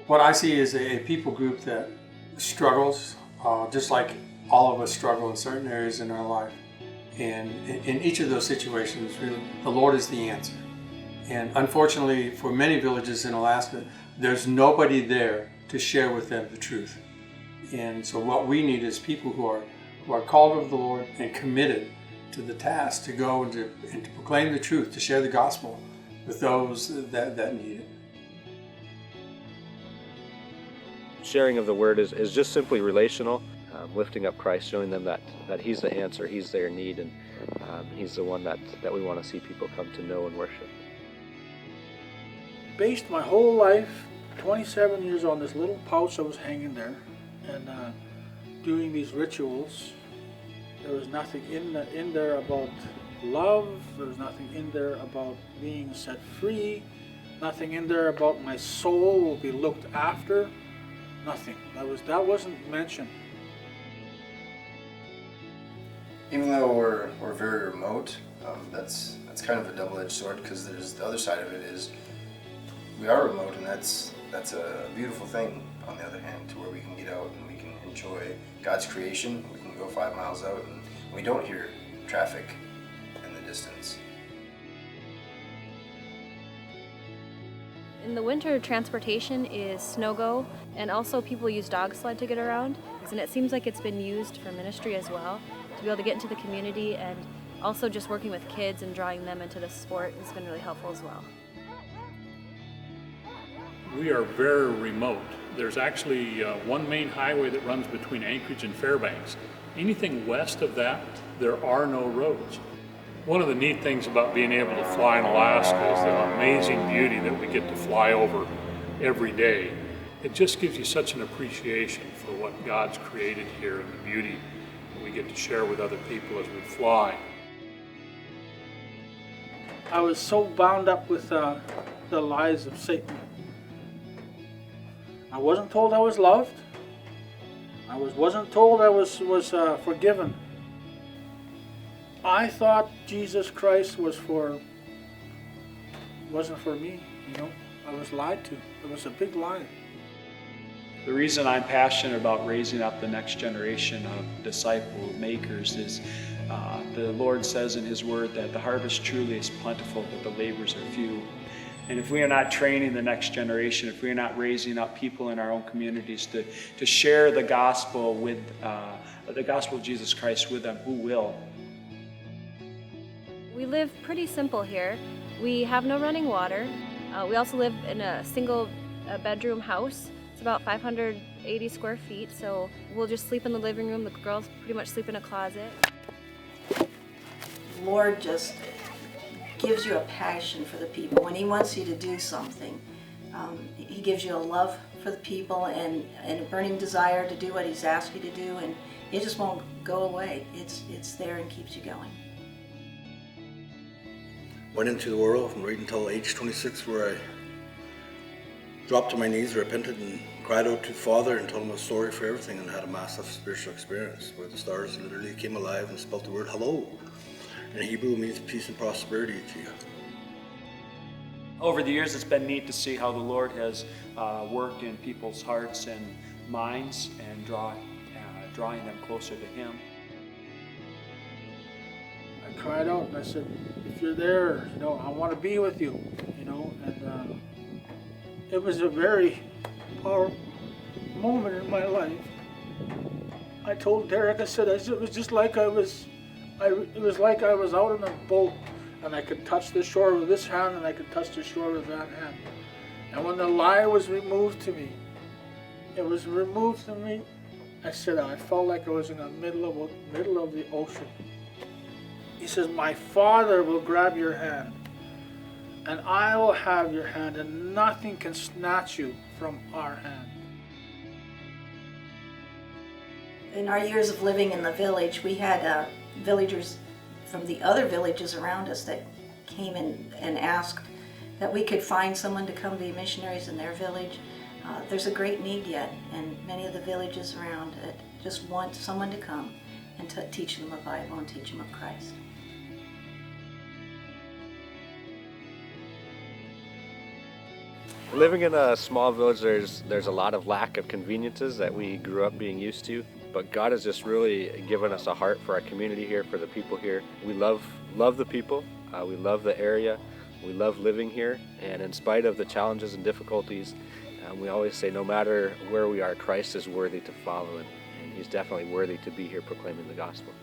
What I see is a people group that struggles, just like all of us struggle in certain areas in our life. And in each of those situations, really, the Lord is the answer. And unfortunately, for many villages in Alaska, there's nobody there to share with them the truth. And so what we need is people who are called of the Lord and committed to the task to go and to proclaim the truth, to share the gospel with those that need it. Sharing of the word is just simply relational, lifting up Christ, showing them that He's the answer, He's their need, and He's the one that we want to see people come to know and worship. Based my whole life, 27 years, on this little pouch that was hanging there, and doing these rituals. There was nothing in there about love. There was nothing in there about being set free. Nothing in there about my soul will be looked after. Nothing. That wasn't mentioned. Even though we're very remote, that's kind of a double-edged sword, because there's the other side of it is we are remote, and that's a beautiful thing. On the other hand, to where we can get out and we can enjoy God's creation. We can go 5 miles out and we don't hear traffic in the distance. In the winter, transportation is snow-go, and also people use dog sled to get around. And it seems like it's been used for ministry as well, to be able to get into the community, and also just working with kids and drawing them into the sport has been really helpful as well. We are very remote. There's actually one main highway that runs between Anchorage and Fairbanks. Anything west of that, there are no roads. One of the neat things about being able to fly in Alaska is the amazing beauty that we get to fly over every day. It just gives you such an appreciation for what God's created here and the beauty that we get to share with other people as we fly. I was so bound up with the lies of Satan. I wasn't told I was loved. I wasn't told I was forgiven. I thought Jesus Christ wasn't for me, I was lied to. It was a big lie. The reason I'm passionate about raising up the next generation of disciple makers is the Lord says in His Word that the harvest truly is plentiful, but the labors are few. And if we are not training the next generation, if we are not raising up people in our own communities to share the gospel with the gospel of Jesus Christ with them, who will? We live pretty simple here. We have no running water. We also live in a single bedroom house. It's about 580 square feet, so we'll just sleep in the living room. The girls pretty much sleep in a closet. Lord just gives you a passion for the people. When He wants you to do something, He gives you a love for the people and a burning desire to do what He's asked you to do, and it just won't go away. It's there and keeps you going. Went into the world from right until age 26, where I dropped to my knees, repented, and cried out to the Father and told Him I was sorry for everything, and had a massive spiritual experience where the stars literally came alive and spelled the word hello. In Hebrew, it means peace and prosperity to you. Over the years, it's been neat to see how the Lord has worked in people's hearts and minds and drawing them closer to Him. I cried out and I said, if you're there, I want to be with you, and it was a very powerful moment in my life. I told Derek, I said, it was just like it was like I was out on a boat, and I could touch the shore with this hand and I could touch the shore with that hand. And when the lie was removed to me, I said, I felt like I was in the middle of the ocean. He says, my Father will grab your hand, and I will have your hand, and nothing can snatch you from our hand. In our years of living in the village, we had villagers from the other villages around us that came in and asked that we could find someone to come be missionaries in their village. There's a great need yet, and many of the villages around just want someone to come and teach them the Bible and teach them of Christ. Living in a small village, there's a lot of lack of conveniences that we grew up being used to, but God has just really given us a heart for our community here, for the people here. We love the people, we love the area, we love living here, and in spite of the challenges and difficulties, we always say no matter where we are, Christ is worthy to follow, and He's definitely worthy to be here proclaiming the gospel.